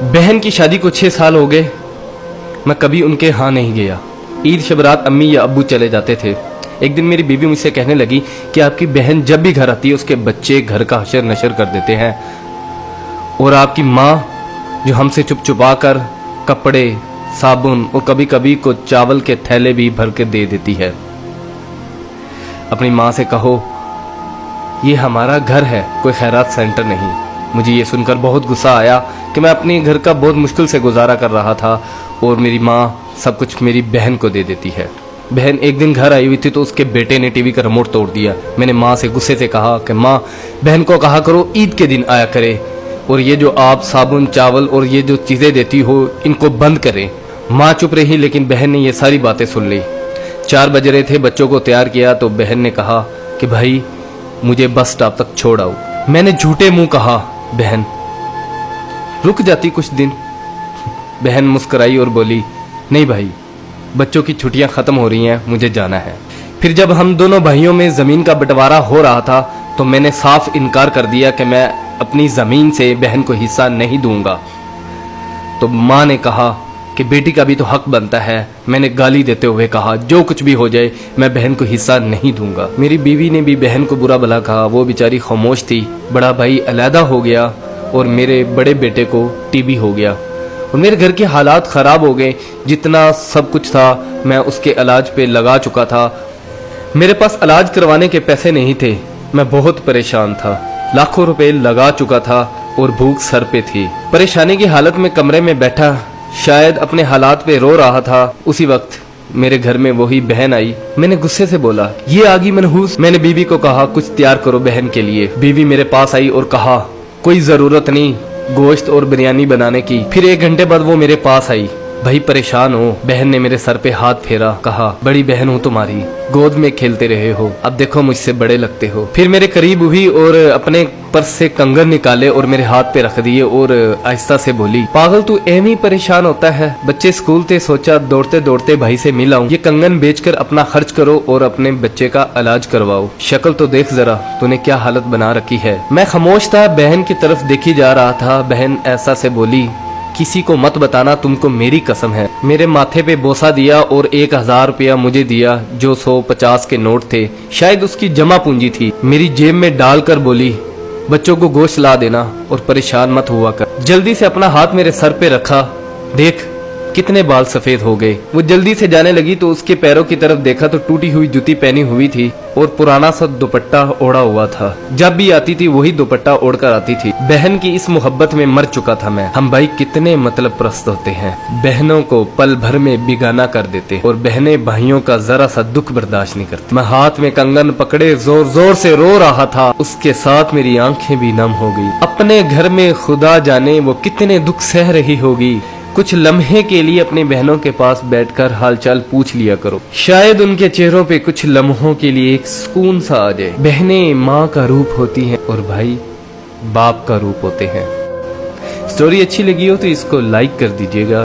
बहन की शादी को 6 साल हो गए, मैं कभी उनके यहाँ नहीं गया। ईद शब रात अम्मी या अब्बू चले जाते थे। एक दिन मेरी बीवी मुझसे कहने लगी कि आपकी बहन जब भी घर आती है उसके बच्चे घर का हशर नशर कर देते हैं, और आपकी माँ जो हमसे चुप चुपा कर कपड़े, साबुन और कभी कभी को चावल के थैले भी भर के दे देती है। अपनी माँ से कहो ये हमारा घर है, कोई खैरात सेंटर नहीं। मुझे ये सुनकर बहुत गुस्सा आया कि मैं अपने घर का बहुत मुश्किल से गुजारा कर रहा था और मेरी माँ सब कुछ मेरी बहन को दे देती है। बहन एक दिन घर आई हुई थी तो उसके बेटे ने टीवी का रिमोट तोड़ दिया। मैंने माँ से गुस्से से कहा कि माँ, बहन को कहा करो ईद के दिन आया करे, और ये जो आप साबुन, चावल और ये जो चीज़ें देती हो इनको बंद करें। माँ चुप रही, लेकिन बहन ने ये सारी बातें सुन ली। 4 बज रहे थे, बच्चों को तैयार किया तो बहन ने कहा कि भाई मुझे बस स्टॉप तक छोड़ आओ। मैंने झूठे मुंह कहा बहन रुक जाती कुछ दिन। बहन मुस्कुराई और बोली नहीं भाई, बच्चों की छुट्टियां खत्म हो रही हैं, मुझे जाना है। फिर जब हम दोनों भाइयों में जमीन का बंटवारा हो रहा था तो मैंने साफ इनकार कर दिया कि मैं अपनी जमीन से बहन को हिस्सा नहीं दूंगा। तो माँ ने कहा कि बेटी का भी तो हक बनता है। मैंने गाली देते हुए कहा जो कुछ भी हो जाए मैं बहन को हिस्सा नहीं दूंगा। मेरी बीवी ने भी बहन को बुरा भला कहा, वो बेचारी खामोश थी। बड़ा भाई अलहदा हो गया और मेरे बड़े बेटे को टीबी हो गया और मेरे घर के हालात ख़राब हो गए। जितना सब कुछ था मैं उसके इलाज पे लगा चुका था। मेरे पास इलाज करवाने के पैसे नहीं थे। मैं बहुत परेशान था, लाखों रुपए लगा चुका था और भूख सर पे थी। परेशानी की हालत में कमरे में बैठा शायद अपने हालात पे रो रहा था। उसी वक्त मेरे घर में वही बहन आई। मैंने गुस्से से बोला ये आ गई मनहूस। मैंने बीवी को कहा कुछ तैयार करो बहन के लिए। बीवी मेरे पास आई और कहा कोई जरूरत नहीं गोश्त और बिरयानी बनाने की। फिर 1 घंटे बाद वो मेरे पास आई। भाई परेशान हो? बहन ने मेरे सर पे हाथ फेरा, कहा बड़ी बहन हूँ तुम्हारी, गोद में खेलते रहे हो, अब देखो मुझसे बड़े लगते हो। फिर मेरे करीब हुई और अपने पर्स से कंगन निकाले और मेरे हाथ पे रख दिए और आहिस्ता से बोली पागल तू एम ही परेशान होता है। बच्चे स्कूल थे, सोचा दौड़ते दौड़ते भाई से मिल आऊं। ये कंगन बेचकर अपना खर्च करो और अपने बच्चे का इलाज करवाओ। शक्ल तो देख जरा तूने क्या हालत बना रखी है। मैं खामोश था, बहन की तरफ देखी जा रहा था। बहन ऐसा से बोली किसी को मत बताना, तुमको मेरी कसम है। मेरे माथे पे बोसा दिया और 1000 रुपया मुझे दिया जो 150 के नोट थे, शायद उसकी जमा पूंजी थी। मेरी जेब में डालकर बोली बच्चों को गोश्त ला देना और परेशान मत हुआ कर। जल्दी से अपना हाथ मेरे सर पे रखा, देख कितने बाल सफेद हो गए। वो जल्दी से जाने लगी तो उसके पैरों की तरफ देखा तो टूटी हुई जूती पहनी हुई थी और पुराना सा दुपट्टा ओढ़ा हुआ था। जब भी आती थी वही दुपट्टा ओढ़कर आती थी। बहन की इस मोहब्बत में मर चुका था मैं। हम भाई कितने मतलब प्रस्त होते हैं, बहनों को पल भर में बिगाना कर देते और बहनें भाइयों का जरा सा दुख बर्दाश्त नहीं करती। मैं हाथ में कंगन पकड़े जोर जोर से रो रहा था, उसके साथ मेरी आंखें भी नम हो गई। अपने घर में खुदा जाने वो कितने दुख सह रही होगी। कुछ लम्हे के लिए अपनी बहनों के पास बैठकर हालचाल पूछ लिया करो, शायद उनके चेहरों पे कुछ लम्हों के लिए एक सुकून सा आ जाए। बहनें माँ का रूप होती हैं और भाई बाप का रूप होते हैं। स्टोरी अच्छी लगी हो तो इसको लाइक कर दीजिएगा।